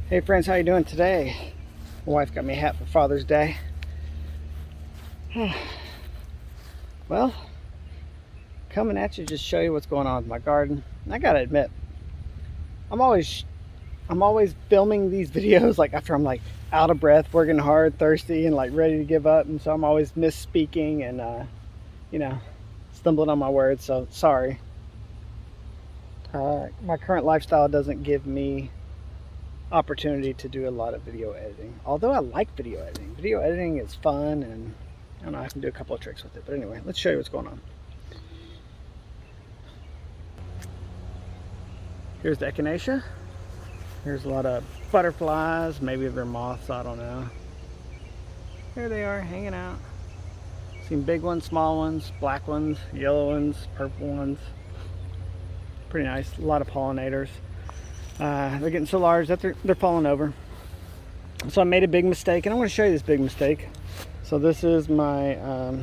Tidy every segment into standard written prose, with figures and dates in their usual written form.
Hey friends, how you doing today? My wife got me a hat for Father's Day. Well, coming at you just show you what's going on with my garden. I gotta admit, I'm always filming these videos like after I'm like out of breath, working hard, thirsty, and like ready to give up, and so I'm always misspeaking and you know, stumbling on my words. So sorry. My current lifestyle doesn't give me opportunity to do a lot of video editing, although I like video editing. Video editing is fun, and I don't know, I can do a couple of tricks with it. But anyway, let's show you what's going on. Here's the echinacea. Here's a lot of butterflies, maybe they're moths, I don't know. There they are, hanging out. Seen big ones, small ones, black ones, yellow ones, purple ones. Pretty nice. A lot of pollinators. They're getting so large that they're falling over. So I made a big mistake, and I want to show you this big mistake. So this is my, all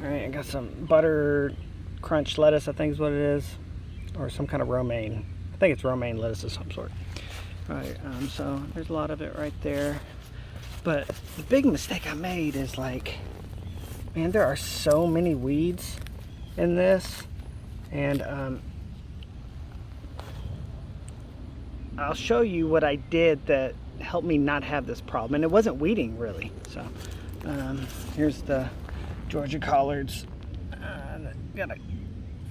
right, I got some butter crunch lettuce, I think is what it is, or some kind of romaine. I think it's romaine lettuce of some sort. All right, so there's a lot of it right there. But the big mistake I made is like, man, there are so many weeds in this, and I'll show you what I did that helped me not have this problem, and it wasn't weeding really. So here's the Georgia collards. Got a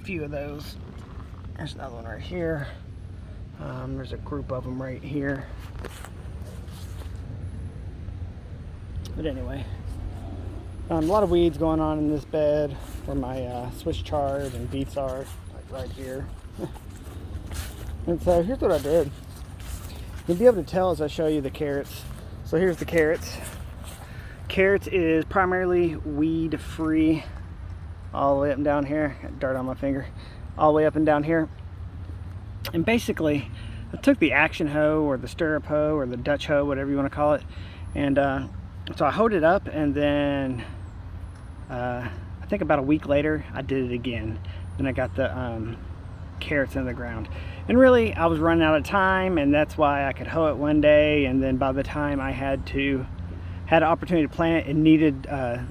few of those. There's another one right here. There's a group of them right here. But anyway, a lot of weeds going on in this bed where my Swiss chard and beets are, like right here. And so here's what I did. You'll be able to tell as I show you the carrots. So here's the carrots. Carrots is primarily weed free, all the way up and down here. Got dirt on my finger. All the way up and down here. And basically, I took the action hoe or the stirrup hoe or the Dutch hoe, whatever you want to call it, and so I hoed it up, and then I think about a week later I did it again. Then I got the carrots in the ground, and really I was running out of time, and that's why I could hoe it one day, and then by the time I had an opportunity to plant it, it needed to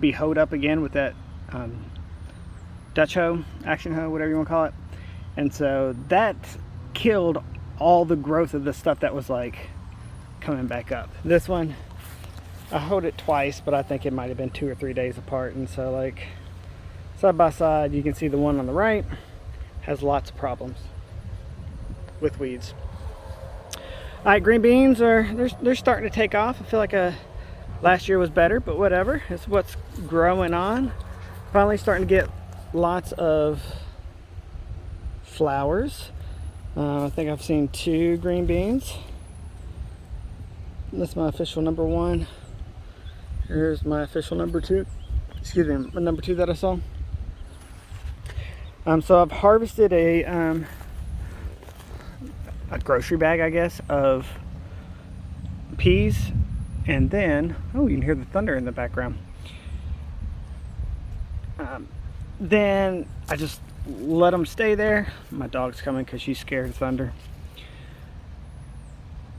be hoed up again with that Dutch hoe, action hoe, whatever you want to call it. And so that killed all the growth of the stuff that was like coming back up. This one, I hoed it twice, but I think it might have been 2 or 3 days apart. And so like side by side, you can see the one on the right has lots of problems with weeds. All right, green beans they're starting to take off. I feel like last year was better, but whatever. It's what's growing on. Finally starting to get lots of flowers. I think I've seen 2 green beans. That's my official number 1. Here's my official number 2. Excuse me, my number 2 that I saw. So I've harvested a grocery bag, I guess, of peas, and then, oh, you can hear the thunder in the background. Then I just let them stay there. My dog's coming because she's scared of thunder.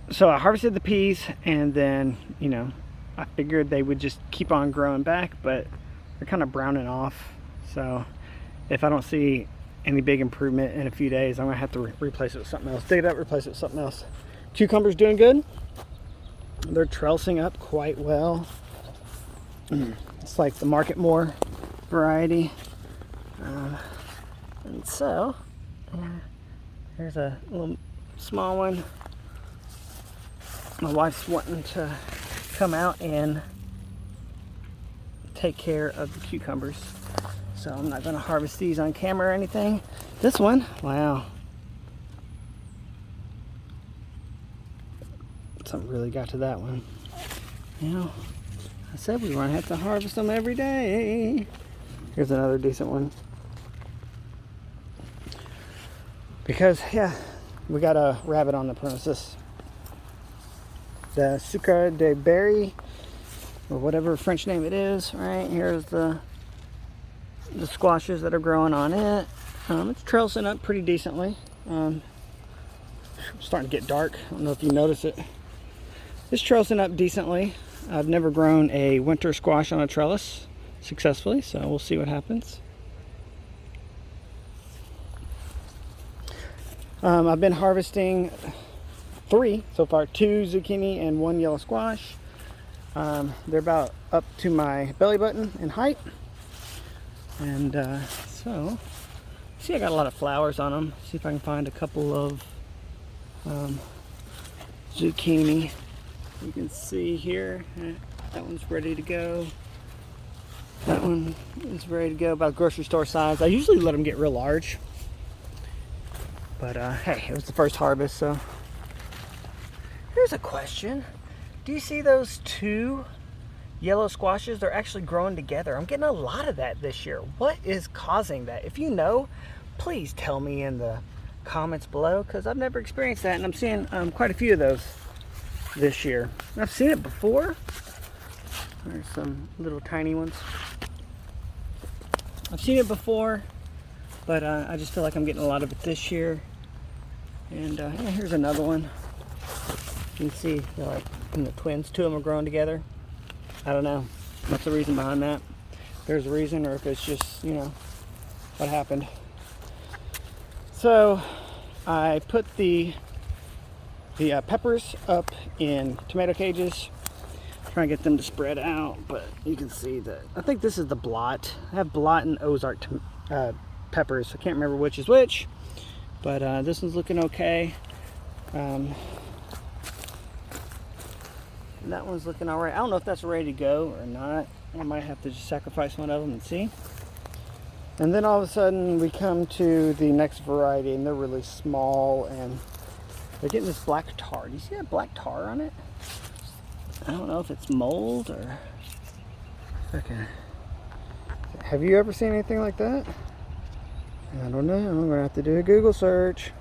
So I harvested the peas, and then, you know, I figured they would just keep on growing back, but they're kind of browning off. So if I don't see any big improvement in a few days, I'm gonna have to replace it with something else. Dig it up, replace it with something else. Cucumbers doing good. They're trellising up quite well. It's like the Market More variety. And so, here's a little small one. My wife's wanting to come out and take care of the cucumbers. So I'm not going to harvest these on camera or anything. This one, wow. Something really got to that one. You know, I said we were going to have to harvest them every day. Here's another decent one. Because, yeah, we got a rabbit on the premises. The sucre de berry, or whatever French name it is, right? Here's the squashes that are growing on it. It's trellising up pretty decently. starting to get dark. I don't know if you notice it. This trellising up decently. I've never grown a winter squash on a trellis successfully, so we'll see what happens. I've been harvesting 3 so far, 2 zucchini and 1 yellow squash. They're about up to my belly button in height. And so, see, I got a lot of flowers on them. See if I can find a couple of zucchini. You can see here, that one's ready to go. That one is ready to go, about grocery store size. I usually let them get real large. But hey, it was the first harvest, so. Here's a question. Do you see those 2 yellow squashes? They're actually growing together. I'm getting a lot of that this year. What is causing that? If you know, please tell me in the comments below, because I've never experienced that, and I'm seeing quite a few of those this year. I've seen it before. There's some little tiny ones. I've seen it before, but I just feel like I'm getting a lot of it this year. And yeah, here's another one. You can see they're like twins. 2 of them are growing together. I don't know what's the reason behind that. If there's a reason, or if it's just, you know, what happened. So I put the peppers up in tomato cages, trying to get them to spread out, but you can see that I think this is the Blight. I have Blight and Ozark peppers. I can't remember which is which, but this one's looking okay. That one's looking all right. I don't know if that's ready to go or not. I might have to just sacrifice one of them and see. And then all of a sudden we come to the next variety, and they're really small, and they're getting this black tar. Do you see that black tar on it? I don't know if it's mold or... Okay. Have you ever seen anything like that? I don't know. I'm gonna have to do a Google search.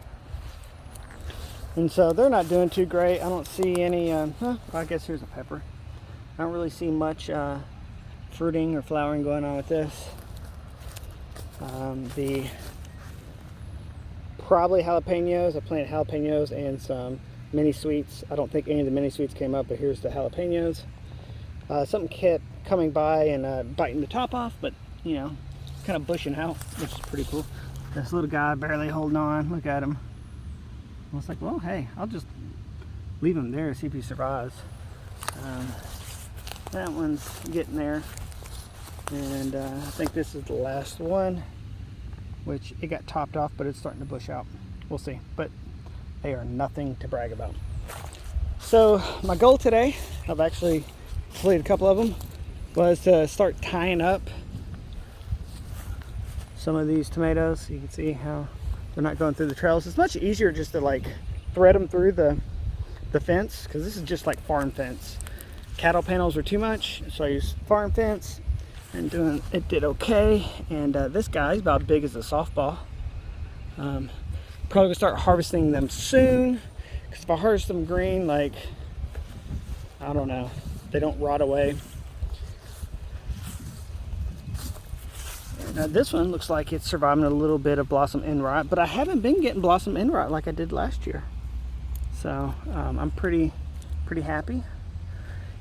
And so they're not doing too great. I don't see any, I guess here's a pepper. I don't really see much fruiting or flowering going on with this. The probably jalapenos. I planted jalapenos and some mini sweets. I don't think any of the mini sweets came up, but here's the jalapenos. Something kept coming by and biting the top off, but you know, kind of bushing out, which is pretty cool. This little guy barely holding on. Look at him. I was like, well, hey, I'll just leave him there and see if he survives. That one's getting there. And I think this is the last one, which it got topped off, but it's starting to bush out. We'll see. But they are nothing to brag about. So my goal today, I've actually completed a couple of them, was to start tying up some of these tomatoes. You can see how they're not going through the trellis. It's much easier just to like thread them through the fence, because this is just like farm fence. Cattle panels were too much, so I used farm fence, and it did okay. And this guy's about big as a softball. Probably gonna start harvesting them soon, because if I harvest them green, like, I don't know, they don't rot away. Now this one looks like it's surviving a little bit of blossom end rot, but I haven't been getting blossom end rot like I did last year. So I'm pretty happy.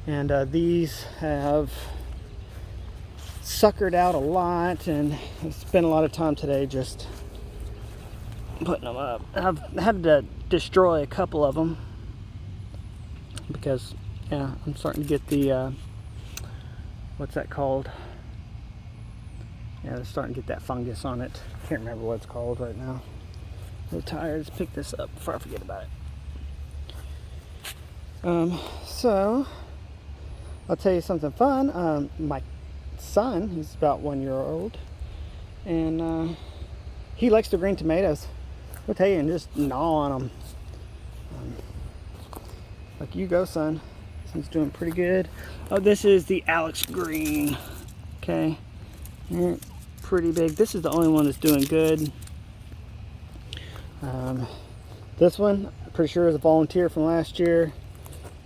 And these have suckered out a lot, and I spent a lot of time today just putting them up. I've had to destroy a couple of them because, yeah, I'm starting to get the what's that called? Yeah, they're starting to get that fungus on it. Can't remember what it's called right now. A little tired. Let's pick this up before I forget about it. So I'll tell you something fun. My son, he's about 1 year old, and he likes the green tomatoes. I'll tell you, and just gnaw on them. Like, you go, son. This one's doing pretty good. Oh, this is the Alex Green. Okay. Pretty big. This is the only one that's doing good. This one, I'm pretty sure, is a volunteer from last year.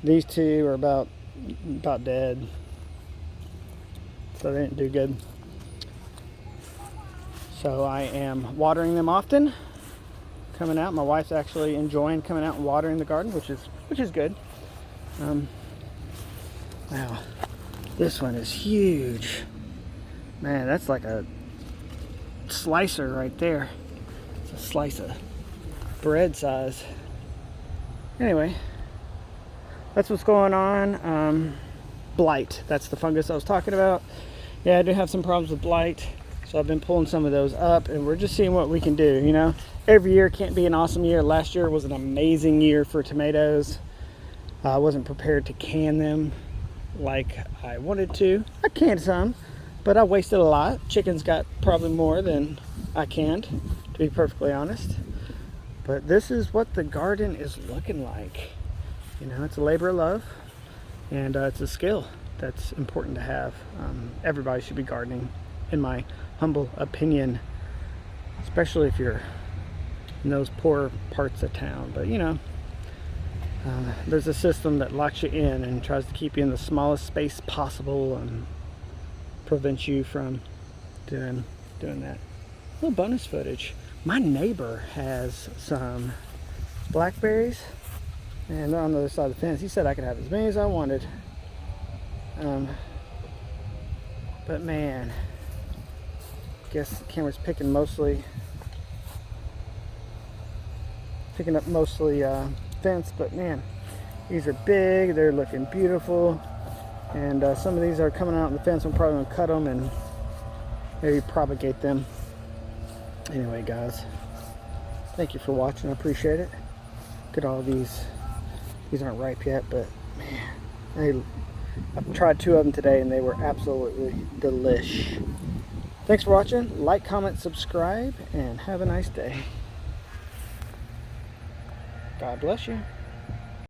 These two are about dead, so they didn't do good. So I am watering them often, coming out. My wife's actually enjoying coming out and watering the garden, which is good. Wow, this one is huge. Man, that's like a slicer right there. It's a slice of bread size. Anyway, that's what's going on. Blight, that's the fungus I was talking about. Yeah, I do have some problems with blight, so I've been pulling some of those up, and we're just seeing what we can do. You know, every year can't be an awesome year. Last year was an amazing year for tomatoes. I wasn't prepared to can them like I wanted to. I canned some, but I wasted a lot. Chickens got probably more than I canned, to be perfectly honest. But this is what the garden is looking like. You know, it's a labor of love, and it's a skill that's important to have. Everybody should be gardening, in my humble opinion, especially if you're in those poor parts of town. But you know, there's a system that locks you in and tries to keep you in the smallest space possible and prevents you from doing that. A little bonus footage. My neighbor has some blackberries, and on the other side of the fence, he said I could have as many as I wanted. But man, I guess the camera's picking up mostly fence, but man, these are big, they're looking beautiful, and some of these are coming out on the fence. I'm probably gonna cut them and maybe propagate them. Anyway, guys, thank you for watching. I appreciate it. Look at all these. These aren't ripe yet, but man, I've tried 2 of them today, and they were absolutely delish. Thanks for watching. Like, comment, subscribe, and have a nice day. God bless you.